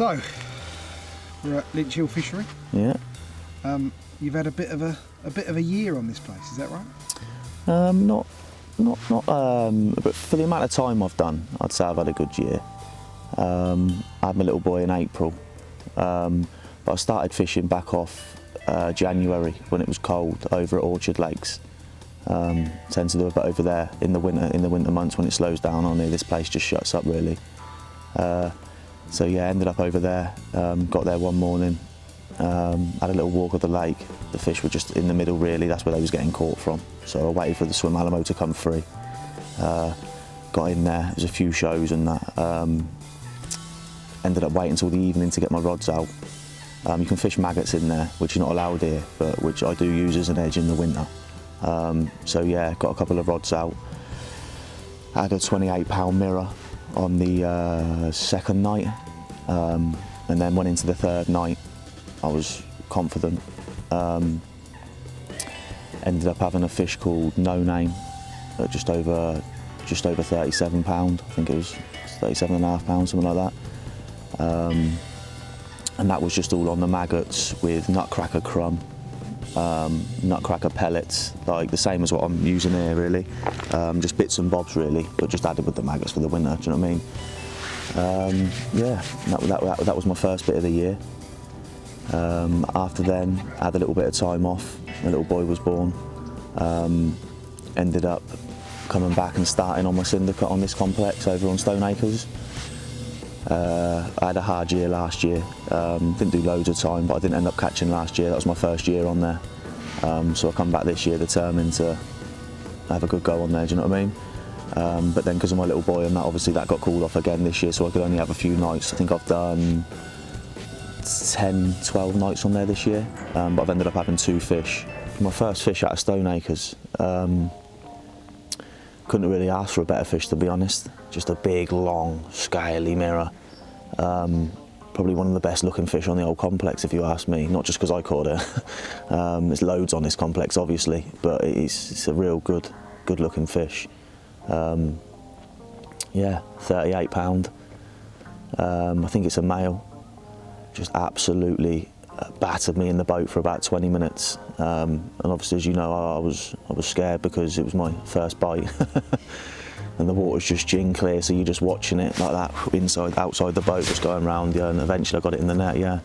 So, we're at Linch Hill Fishery. Yeah. You've had a bit of a year on this place, is that right? Not. But for the amount of time I've done, I'd say I've had a good year. I had my little boy in April, but I started fishing back off January when it was cold over at Orchid lakes. Tend to do a bit over there in the winter months when it slows down on here. This place just shuts up really. So yeah, ended up over there. Got there one morning, had a little walk of the lake. The fish were just in the middle really. That's where they was getting caught from. So I waited for the swim Alamo to come free. Got in there. There's a few shows and that. Ended up waiting until the evening to get my rods out. You can fish maggots in there, which you're not allowed here, but which I do use as an edge in the winter. So yeah, got a couple of rods out. Had a 28-pound mirror on the second night, and then went into the third night. I was confident. Ended up having a fish called No Name at just over 37 pound. I think it was 37.5 pounds, something like that. And that was just all on the maggots with nutcracker crumb, nutcracker pellets, like the same as what I'm using here really. Just bits and bobs really, but just added with the maggots for the winter, do you know what I mean? Yeah, that was my first bit of the year. After then, I had a little bit of time off. My little boy was born. Ended up coming back and starting on my syndicate on this complex over on Stone Acres. I had a hard year last year. Didn't do loads of time, but I didn't end up catching last year. That was my first year on there. So I come back this year determined to have a good go on there, do you know what I mean? But then because of my little boy and that, obviously that got called off again this year, so I could only have a few nights. I think I've done 10, 12 nights on there this year, but I've ended up having 2 fish. My first fish out of Stone Acres. Couldn't really ask for a better fish, to be honest. Just a big, long, scaly mirror. Probably one of the best looking fish on the old complex, if you ask me. Not just because I caught it. There's loads on this complex, obviously, but it's a real good looking fish. Yeah, 38 pound. I think it's a male. Just absolutely battered me in the boat for about 20 minutes. And obviously, as you know, I was scared because it was my first bite. And the water's just gin clear, so you're just watching it like that, outside the boat, just going round, yeah, and eventually I got it in the net, yeah.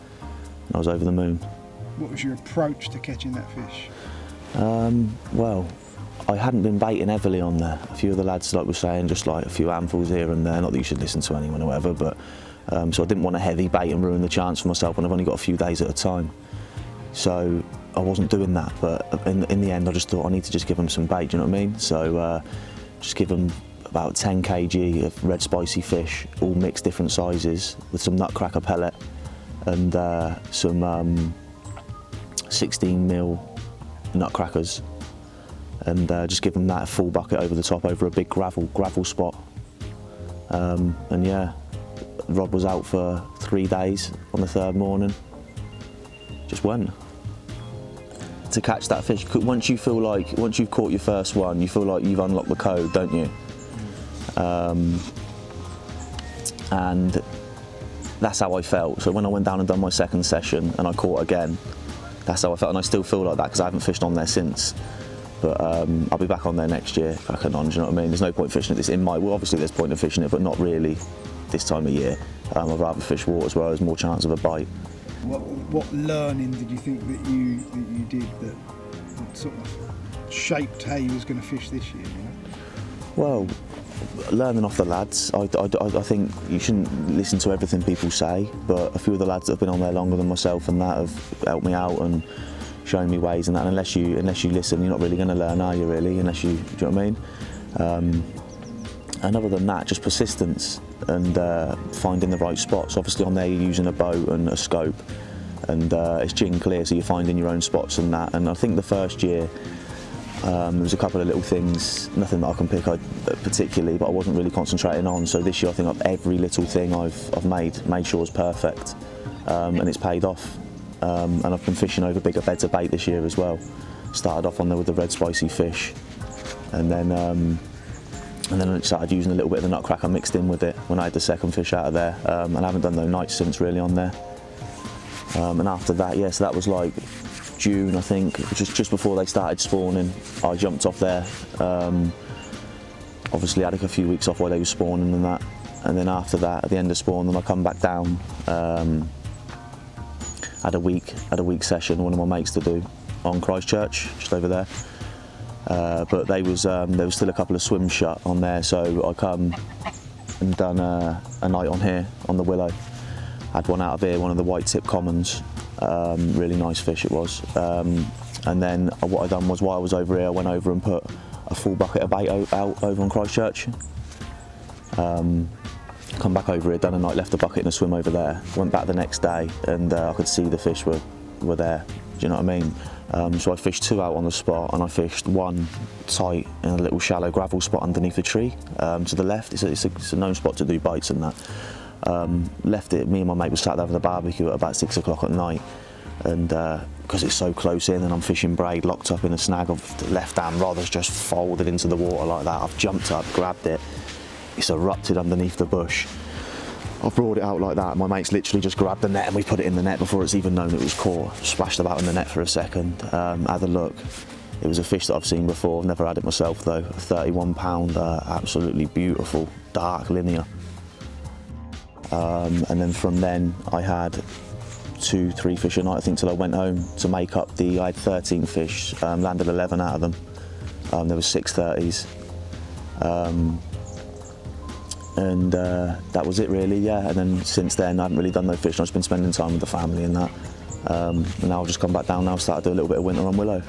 And I was over the moon. What was your approach to catching that fish? Well, I hadn't been baiting heavily on there. A few of the lads, like, were saying, just like a few handfuls here and there, not that you should listen to anyone or whatever, but so I didn't want a heavy bait and ruin the chance for myself when I've only got a few days at a time. So I wasn't doing that, but in the end I just thought I need to just give them some bait, do you know what I mean? So just give them about 10 kg of red spicy fish, all mixed different sizes, with some nutcracker pellet and some 16mm nutcrackers, and just give them that a full bucket over the top over a big gravel spot. And yeah, the rod was out for 3 days. On the third morning, just went. To catch that fish, once you've caught your first one, you feel like you've unlocked the code, don't you? And that's how I felt. So when I went down and done my second session and I caught again, that's how I felt, and I still feel like that because I haven't fished on there since. But I'll be back on there next year, back on, do you know what I mean? There's no point fishing at this well, obviously there's point in fishing it, but not really this time of year. I'd rather fish waters where there's more chance of a bite. What learning did you think that you did that sort of shaped how you was going to fish this year? You know? Well, learning off the lads. I think you shouldn't listen to everything people say, but a few of the lads that have been on there longer than myself and that have helped me out and shown me ways and that. And unless you listen, you're not really going to learn, are you? Really, unless you, do you know what I mean? And other than that, just persistence and finding the right spots. Obviously on there you're using a boat and a scope, and it's gin clear, so you're finding your own spots and that. And I think the first year there was a couple of little things, nothing that I can pick particularly, but I wasn't really concentrating on. So this year I think every little thing I've made sure is perfect, and it's paid off. And I've been fishing over bigger beds of bait this year as well. Started off on there with the red spicy fish, and then And then I started using a little bit of the nutcracker mixed in with it when I had the second fish out of there, and I haven't done no nights since really on there. And after that, yeah, so that was like June, I think, just before they started spawning. I jumped off there. Obviously had a few weeks off while they were spawning and that, and then after that, at the end of spawn, then I come back down. Had a week session, one of my mates to do on Christchurch, just over there. But there was still a couple of swims shut on there, so I come and done a night on here on the Willow. Had one out of here, one of the white tip commons. Really nice fish it was. And then what I done was, while I was over here, I went over and put a full bucket of bait out over on Christchurch. Come back over here, done a night, left the bucket in a swim over there. Went back the next day, and I could see the fish were there. Do you know what I mean? So I fished 2 out on the spot, and I fished 1 tight in a little shallow gravel spot underneath the tree to the left. It's a known spot to do bites and that. Left it. Me and my mate was sat there having a barbecue at about 6 o'clock at night, and because it's so close in, and I'm fishing braid, locked up in a snag of the left-hand rod that's just folded into the water like that. I've jumped up, grabbed it. It's erupted underneath the bush. I brought it out like that. My mate's literally just grabbed the net and we put it in the net before it's even known it was caught. Splashed about in the net for a second. Had a look. It was a fish that I've seen before. I've never had it myself though. A 31 pounder, absolutely beautiful, dark linear. And then from then I had 2-3 fish a night, I think, till I went home to make up I had 13 fish, landed 11 out of them. There was 6 30s. And that was it really, yeah. And then since then I haven't really done no fishing. I've just been spending time with the family and that. And now I've just come back down now, started to do a little bit of winter on Willow.